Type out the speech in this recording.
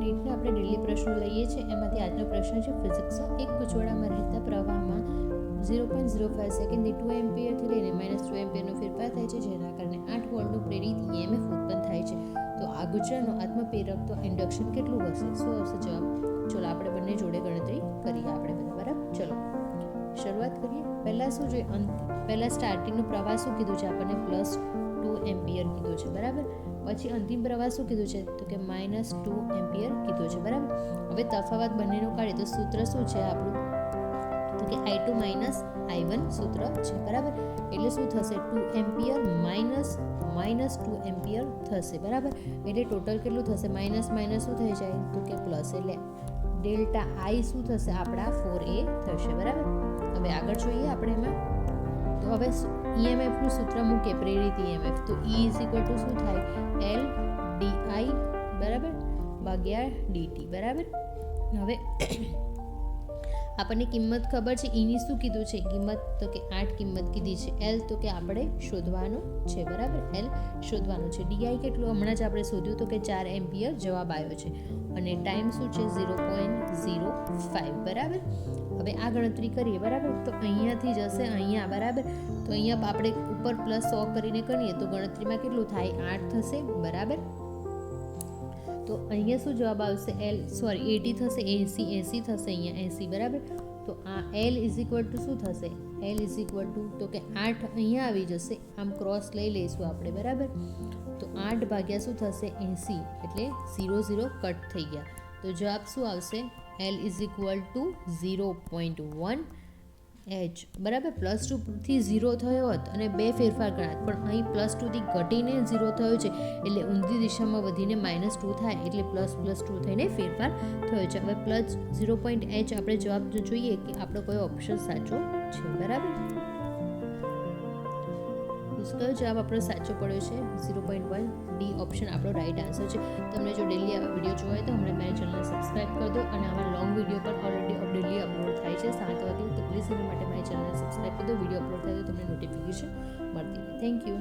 નીટના આપણે ડેલી પ્રશ્નો લઈએ છીએ. એમાંથી આજનો પ્રશ્ન છે ફિઝિક્સનો. એક ગૂંચવણામાં રહેતા પ્રવાહમાં 0.05 સેકન્ડથી 2 એમ્પિયરથી લઈને -2 એમ્પિયરનો ફેરફાર થાય છે, જેના કારણે 8 વોલ્ટનું પ્રેરિત EMF ઉત્પન્ન થાય છે. તો આ ગૂંચવણનું આત્મપ્રેરક તો ઇન્ડક્શન કેટલું હશે? શું આવશે જવાબ? ચલો આપણે બંને જોડે ગણતરી કરીએ આપણે બધા. બરાબર, ચલો શરૂઆત કરીએ. પહેલાં શું જોઈએ? પહેલાં સ્ટાર્ટિંગનો પ્રવાહ શું કીધું છે આપણને? +2 એમ્પિયર કીધું છે. બરાબર. પછી અંતિમ પ્રવાહ શું કીધું છે? તો કે -2 એમ્પિયર કીધું છે. બરાબર. હવે તફાવત બંનેનો કાઢીએ તો સૂત્ર શું છે આપણું? તો કે I2 - I1 સૂત્ર છે. બરાબર. એટલે શું થશે? 2 એમ્પિયર -2 એમ્પિયર થશે. બરાબર. એટલે ટોટલ કેટલું થશે? માઇનસ શું થઈ જાય? તો કે પ્લસ. એટલે ડેલ્ટા I શું થશે? આપણા 4A થશે. બરાબર. હવે આગળ જોઈએ આપણે એમાં. તો હવે EMF નું સૂત્ર મૂકીએ, પ્રેરિત EMF. તો E = શું થાય? L di બરાબર ભાગ્યા dt. બરાબર. હવે આપણને કિંમત ખબર છે. E ની શું કીધું છે કિંમત? તો કે 8 કિંમત કીધી છે. L તો કે આપણે શોધવાનું છે. બરાબર. L શોધવાનું છે. DI કેટલું હમણાં જ આપણે શોધ્યું તો કે 4 એમ્પિયર જવાબ આવ્યો છે. અને ટાઈમ શું છે? 0.05. બરાબર. હવે આ ગણતરી કરીએ. બરાબર. તો અહીંયાથી જશે અહીંયા. બરાબર. તો અહીંયા આપણે ઉપર +100 કરીને કરીએ તો ગણતરીમાં કેટલું થાય? 8 થશે. બરાબર. તો અહીંયા શું જવાબ આવશે? 80 થશે. 80 થશે અહીંયા 80. બરાબર. તો આ L = શું થશે? L = તો કે 8 અહીંયા આવી જશે. આમ ક્રોસ લઈ લઈશું આપણે. બરાબર. તો 8 ભાગ્યા શું થશે? 80. એટલે 0 કટ થઈ ગયા. તો જવાબ શું આવશે? L = 0.1 H. બરાબર. +2 થી 0 થયો હોત અને 2 ફેરફાર કર્યા, પણ અહીં +2 થી ઘટીને 0 થયો છે એટલે ઊંધી દિશામાં વધીને -2 થાય એટલે ++2 થઈને ફેરફાર થયો છે. હવે +0.H આપણે જવાબ જોઈએ કે આપણો કયો ઓપ્શન સાચો છે. બરાબર. કયો જવાબ આપણો સાચો પડ્યો છે? 0.1 D ઓપ્શન આપણો રાઈટ આન્સર છે. તમને જો ડેલી આવા વિડીયો જોવા હોય તો હમણાં મારી ચેનલને સબસ્ક્રાઈબ કરી દો. અને આવા લોંગ વિડીયો પણ ઓલરેડી ડેલી અપલોડ થાય છે 7 વાગે. તો પ્લીઝ એના માટે મારી ચેનલને સબસ્ક્રાઈબ કરી દો. વિડીયો અપલોડ થાય તો તમને નોટિફિકેશન મળતી રહે. Thank you.